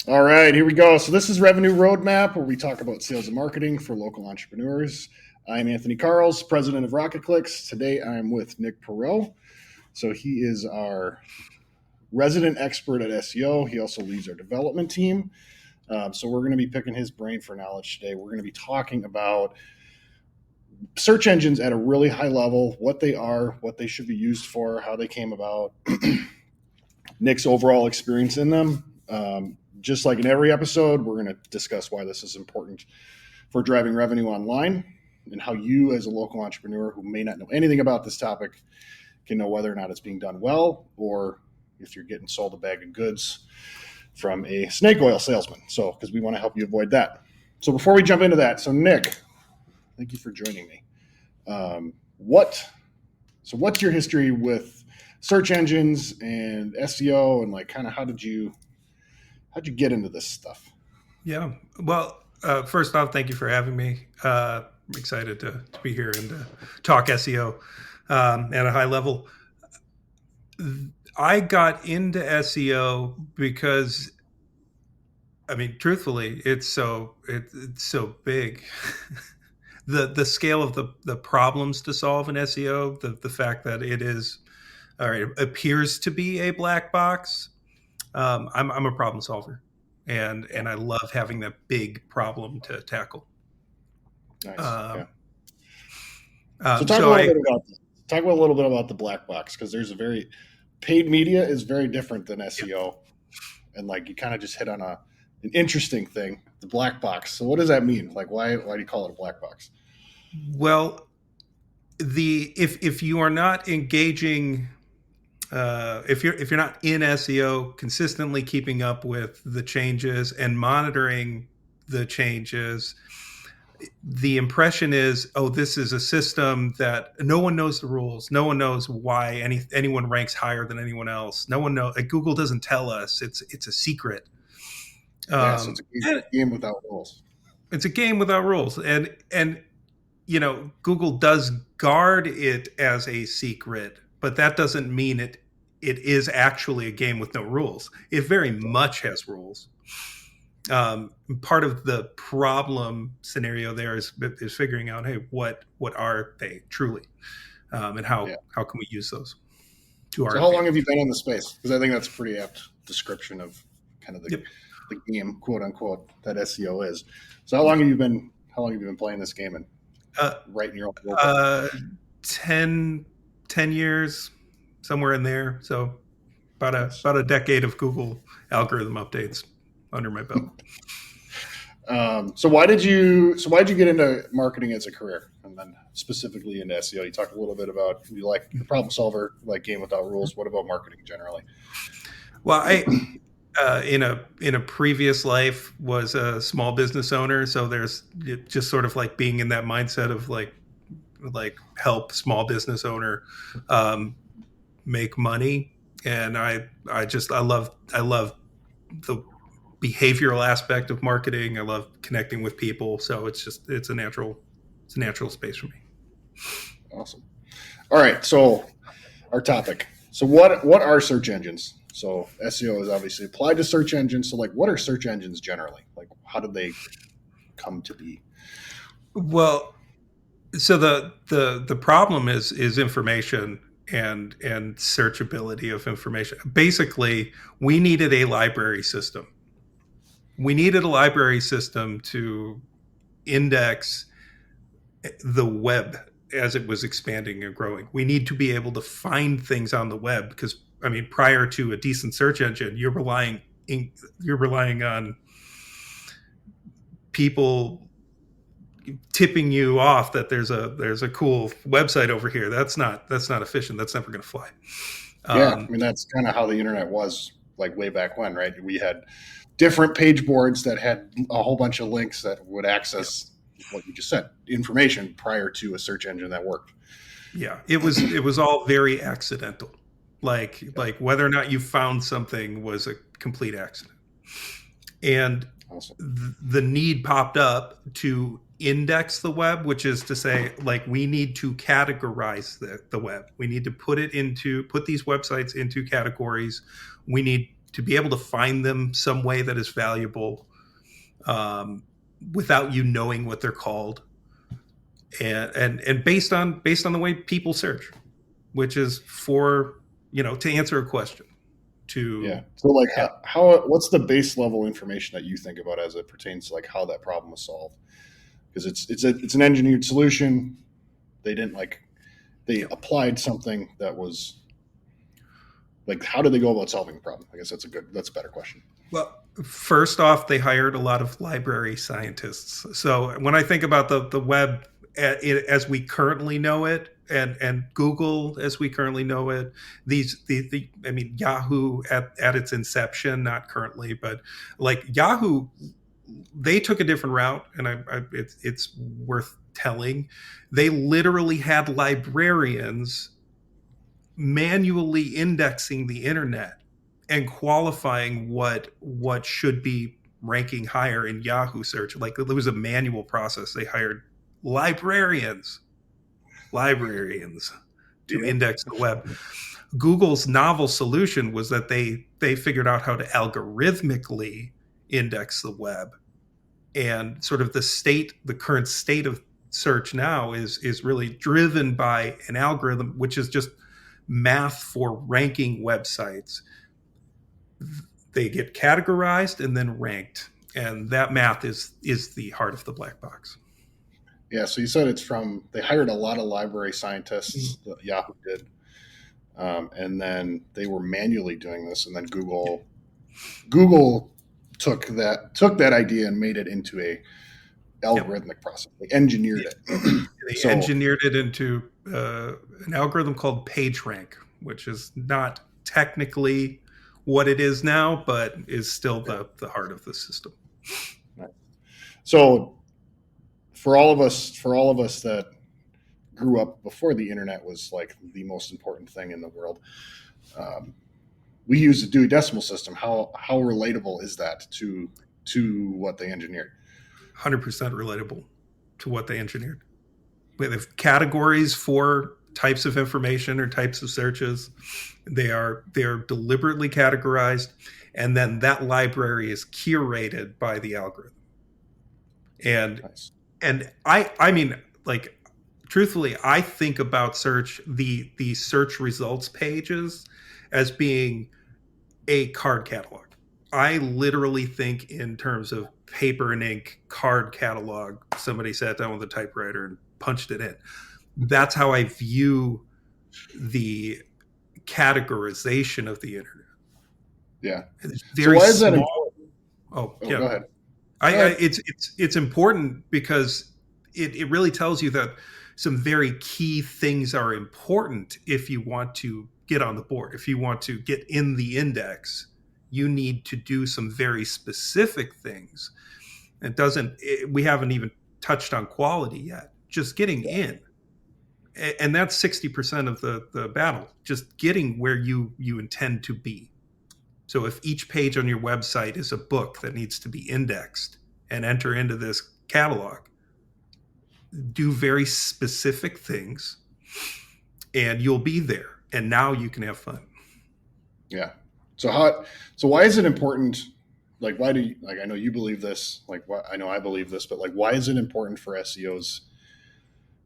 All right, here we go. So this is Revenue Roadmap, where we talk about sales and marketing for local entrepreneurs. I'm Anthony Karls, president of Rocket Clicks. Today I'm with Nick Perow. So he is our resident expert at SEO. He also leads our development team. So we're going to be picking his brain for knowledge today. We're going to be talking about search engines at a really high level, what they are, what they should be used for, how they came about, Nick's overall experience in them. Just like in every episode, we're going to discuss why this is important for driving revenue online and how you, as a local entrepreneur who may not know anything about this topic, can know whether or not it's being done well or if you're getting sold a bag of goods from a snake oil salesman. So, because we want to help you avoid that. So before we jump into that, so Nick, thank you for joining me. What's your history with search engines and SEO, and like kind of how'd you get into this stuff? Yeah. Well, first off, thank you for having me. I'm excited to be here and to talk SEO at a high level. I got into SEO because, I mean, truthfully, it's so big. The scale of the problems to solve in SEO, the fact that it is, or it appears to be a black box. I'm a problem solver, and I love having that big problem to tackle. Nice. Um, So um, talk a so little I bit about talk a little bit about the black box, because there's a very paid media is very different than SEO, and like you kind of just hit on an interesting thing, the black box. So what does that mean? Like why do you call it a black box? well if you are not engaging, if you're not in SEO consistently keeping up with the changes and monitoring the changes, the impression is, oh, this is a system that no one knows the rules. No one knows why anyone ranks higher than anyone else. No one knows. Like, Google doesn't tell us. It's a secret. Yeah, so it's Um, and a game without rules. it's a game without rules. And Google does guard it as a secret, but that doesn't mean it is actually a game with no rules. It very much has rules. Part of the problem scenario there is figuring out, hey, what are they truly, and Yeah. how can we use those to our So how long have advantage? you been in the space? Because I think that's a pretty apt description of kind of Yep. the game, quote unquote, that SEO is. So how long have you been playing this game and Uh, writing your own rule book? uh, 10 years, somewhere in there. So Nice. about a decade of Google algorithm updates under my belt. So why did you get into marketing as a career, and then specifically into SEO? You talked a little bit about you like the problem solver, like game without rules. What about marketing generally? Well, I in a previous life was a small business owner, so there's just sort of like being in that mindset of like help small business owner um, make money, and I love the behavioral aspect of marketing. I love connecting with people, so it's a natural space for me. Awesome. All right. So our topic. So what are search engines? So SEO is obviously applied to search engines. So like, what are search engines generally? Like, how did they come to be? Well, so the problem is information and searchability of information. Basically, we needed a library system. We needed a library system to index the web as it was expanding and growing. We need to be able to find things on the web because, I mean, prior to a decent search engine, you're relying on people tipping you off that there's a cool website over here. That's not efficient. That's never going to fly. Yeah, I Um, mean that's kind of how the internet was like way back when, right? We had different page boards that had a whole bunch of links that would yeah, access what you just said, information prior to a search engine that worked. yeah. It was all very accidental. Yeah, Like whether or not you found something was a complete accident, and awesome. the need popped up to index the web, which is to say, like, we need to categorize the web. We need to put these websites into categories. We need to be able to find them some way that is valuable, without you knowing what they're called, and based on the way people search, which is for, to answer a question. Yeah. To So like yeah. what's the base level information that you think about as it pertains to like how that problem was solved? Because it's an engineered solution. They didn't they applied something that was like, how did they go about solving the problem? I guess that's a better question. Well, first off, they hired a lot of library scientists. So when I think about the web as we currently know it, and Google as we currently know it, I mean, Yahoo at its inception, not currently, but like Yahoo, they took a different route, and it's worth telling. They literally had librarians manually indexing the internet and qualifying what should be ranking higher in Yahoo search. Like, it was a manual process. They hired librarians to Yep. index the web. Google's novel solution was that they figured out how to algorithmically index the web, and sort of the current state of search now is really driven by an algorithm, which is just math for ranking websites. They get categorized and then ranked, and that math is the heart of the black box. Yeah. So you said they hired a lot of library scientists. Yahoo did, and then they were manually doing this, and then Google took that idea and made it into a algorithmic process. They engineered it. They engineered it into an algorithm called PageRank, which is not technically what it is now, but is still the heart of the system. Right. So for all of us that grew up before the internet was like the most important thing in the world, we use a Dewey Decimal System. How relatable is that to what they engineered? 100% relatable to what they engineered. We have categories for types of information or types of searches. They are deliberately categorized, and then that library is curated by the algorithm. And Nice. and I mean, like, truthfully, I think about the search results pages as being a card catalog. I literally think in terms of paper and ink card catalog. Somebody sat down with a typewriter and punched it in. That's how I view the categorization of the internet. Yeah. It's So very why is that small. important? Yeah. Go ahead. It's important because it really tells you that some very key things are important if you want to get on the board. If you want to get in the index, you need to do some very specific things. We haven't even touched on quality yet. Just getting in. And that's 60% of the battle, just getting where you intend to be. So if each page on your website is a book that needs to be indexed and enter into this catalog, do very specific things, and you'll be there. And now you can have fun. Yeah. So why is it important? Like, why do you, like, I know you believe this, like, I know I believe this, but like, why is it important for SEOs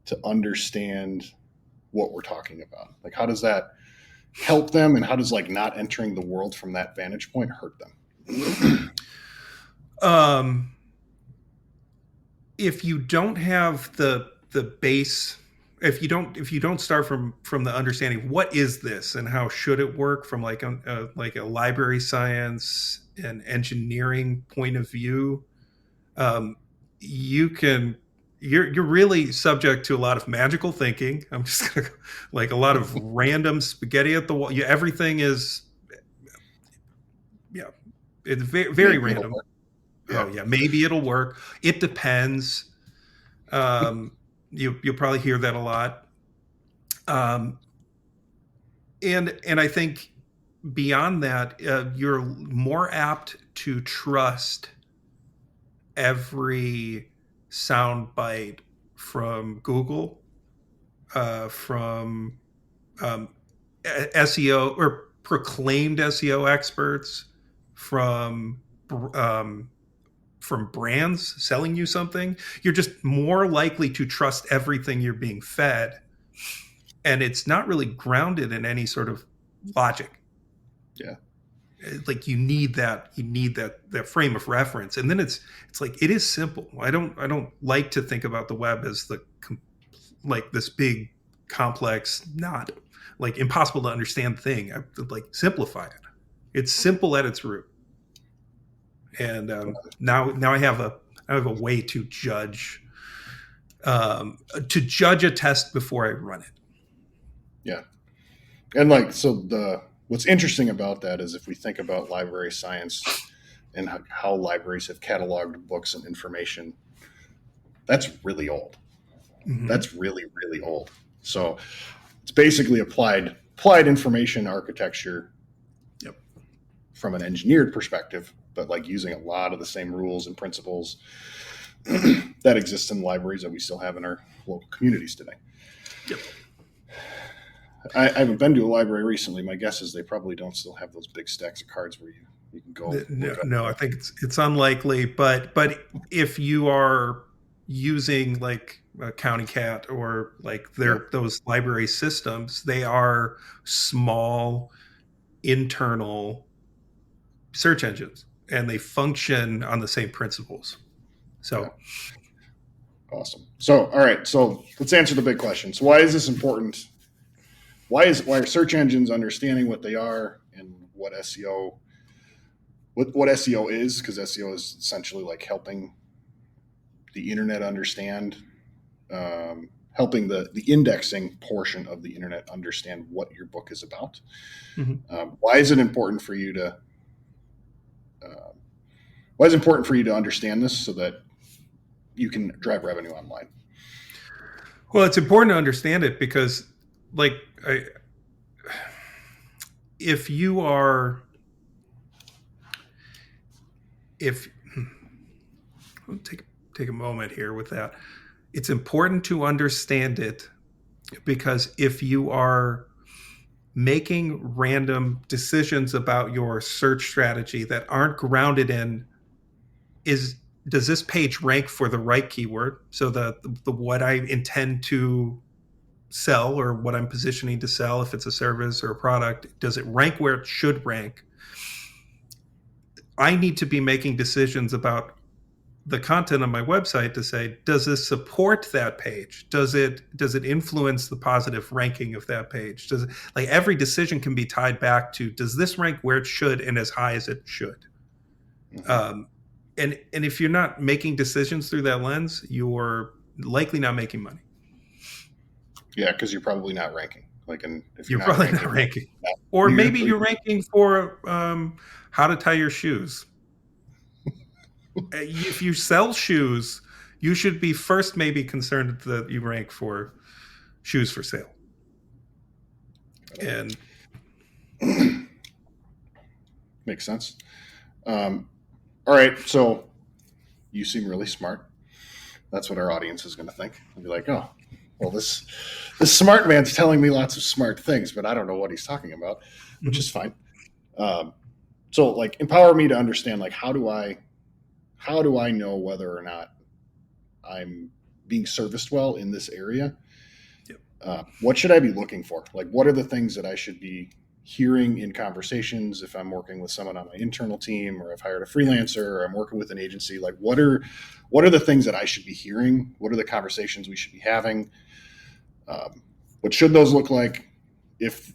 to understand what we're talking about? Like, how does that help them, and how does like not entering the world from that vantage point hurt them? If you don't have the base, if you don't start from the understanding what is this and how should it work from like a library science and engineering point of view, you're really subject to a lot of magical thinking. I'm just gonna, like, a lot of random spaghetti at the wall. Everything is, it's very, very random. Yeah. Oh yeah, maybe it'll work. It depends. You'll probably hear that a lot. And I think beyond that, you're more apt to trust every soundbite from Google, from SEO or proclaimed SEO experts, from um, brands selling you something, you're just more likely to trust everything you're being fed, and it's not really grounded in any sort of logic. Yeah. Like you need that frame of reference, and then it's like it is simple. I don't like to think about the web as like this big complex, not like impossible to understand thing. I like simplify it. It's simple at its root. And now I have a way to judge a test before I run it. Yeah. And like, so what's interesting about that is if we think about library science and how libraries have cataloged books and information, that's really old. Mm-hmm. That's really, really old. So it's basically applied information architecture. Yep. From an engineered perspective, but like using a lot of the same rules and principles that exist in libraries that we still have in our local communities today. Yep. I haven't been to a library recently. My guess is they probably don't still have those big stacks of cards where you can go. No, I think it's unlikely. But if you are using like a County Cat or like those library systems, they are small internal search engines, and they function on the same principles. So, yeah. Awesome. So, all right. So let's answer the big question. So, why is this important? Why are search engines understanding what they are and what SEO is? Because SEO is essentially like helping the internet understand, helping the indexing portion of the internet understand what your book is about. mm-hmm. Why is it important for you to understand this so that you can drive revenue online? Well, it's important to understand it because, like, if take a moment here with that, it's important to understand it because if you are making random decisions about your search strategy that aren't grounded in does this page rank for the right keyword? So the what I intend to sell or what I'm positioning to sell, if it's a service or a product, does it rank where it should rank? I need to be making decisions about the content on my website to say, does this support that page? Does it influence the positive ranking of that page? Does it, like every decision can be tied back to, does this rank where it should and as high as it should? Mm-hmm. And if you're not making decisions through that lens, you're likely not making money. Yeah, because you're probably not ranking. Like, and if you're probably not ranking, or maybe you're ranking for how to tie your shoes. If you sell shoes, you should be first maybe concerned that you rank for shoes for sale. And makes sense. All right, so you seem really smart. That's what our audience is going to think. They'll be like, oh, well, this smart man's telling me lots of smart things, but I don't know what he's talking about, which is fine. So, like, empower me to understand, like, how do I know whether or not I'm being serviced well in this area? Yep. What should I be looking for? Like, what are the things that I should be hearing in conversations if I'm working with someone on my internal team, or I've hired a freelancer, or I'm working with an agency? Like, what are the things that I should be hearing? What are the conversations we should be having? What should those look like? If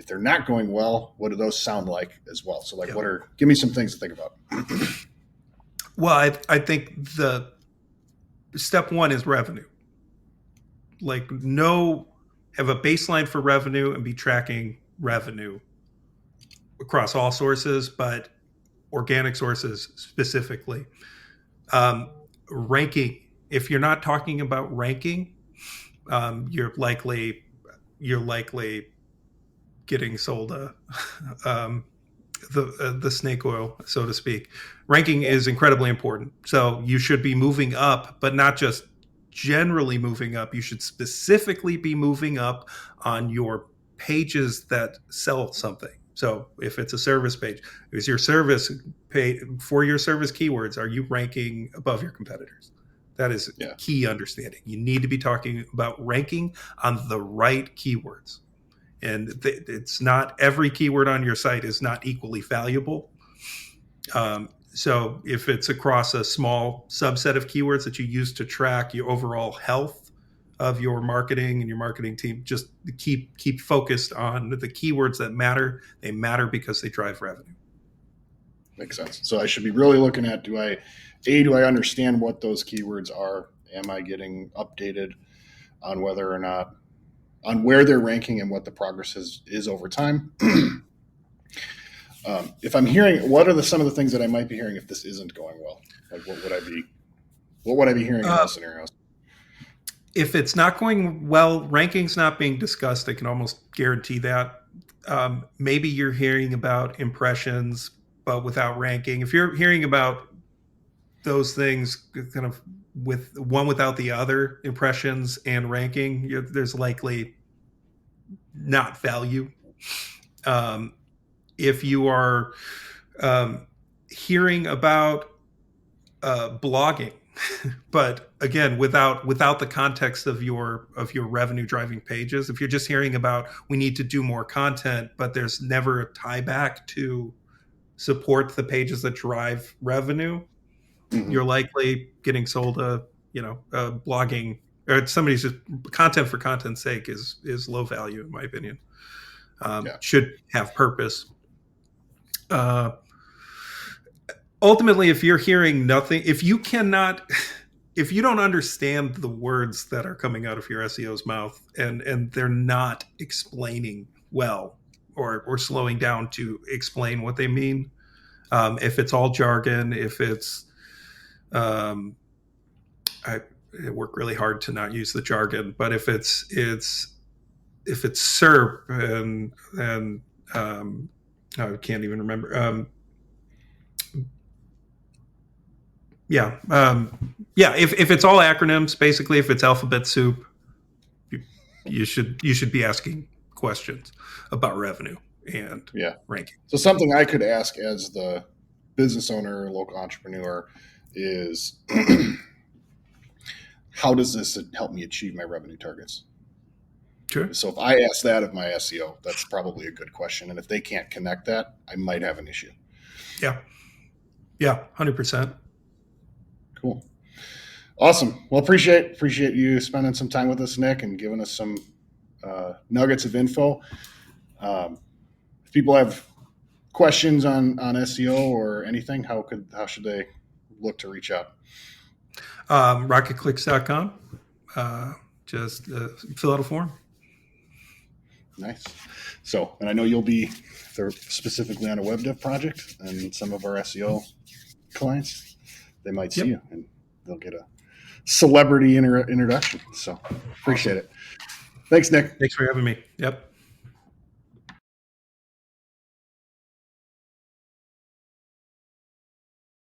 they're not going well, what do those sound like as well? So, like, yep. Give me some things to think about. Well, I think the step one is revenue. Like, have a baseline for revenue and be tracking revenue across all sources, but organic sources specifically. Ranking. If you're not talking about ranking, you're likely getting sold the snake oil, so to speak. Ranking is incredibly important. So you should be moving up, but not just generally moving up. You should specifically be moving up on your pages that sell something. So if it's a service page, is your service page for your service keywords? Are you ranking above your competitors? That is key understanding. You need to be talking about ranking on the right keywords. And it's not every keyword on your site is not equally valuable. So if it's across a small subset of keywords that you use to track your overall health of your marketing and your marketing team, just keep focused on the keywords that matter. They matter because they drive revenue. Makes sense. So I should be really looking at, do I understand what those keywords are? Am I getting updated on whether or not, on where they're ranking and what the progress is over time? If I'm hearing, what are some of the things that I might be hearing if this isn't going well? Like, what would I be hearing in those scenarios? If it's not going well, ranking's not being discussed. I can almost guarantee that. Maybe you're hearing about impressions, but without ranking. If you're hearing about those things kind of with one without the other, impressions and ranking, there's likely not value. If you are hearing about blogging, but again, without the context of your revenue driving pages, if you're just hearing about we need to do more content, but there's never a tie back to support the pages that drive revenue, you're likely getting sold a blogging, or somebody's just content for content's sake is low value in my opinion. Should have purpose. Ultimately, if you're hearing nothing, if you don't understand the words that are coming out of your SEO's mouth and they're not explaining well or slowing down to explain what they mean, if it's all jargon, if it's I work really hard to not use the jargon, but if it's SERP and I can't even remember. If it's all acronyms, basically, if it's alphabet soup, you should be asking questions about revenue and ranking. So something I could ask as the business owner, local entrepreneur, is how does this help me achieve my revenue targets? Sure. So if I ask that of my SEO, that's probably a good question. And if they can't connect that, I might have an issue. Yeah, 100%. Cool. Awesome. Well, appreciate you spending some time with us, Nick, and giving us some nuggets of info. If people have questions on SEO or anything, how should they look to reach out? Rocketclicks.com. Just fill out a form. Nice. So, and I know you'll be there specifically on a web dev project, and some of our SEO clients, they might see you and they'll get a celebrity introduction. So appreciate it. Thanks, Nick. Thanks for having me. Yep.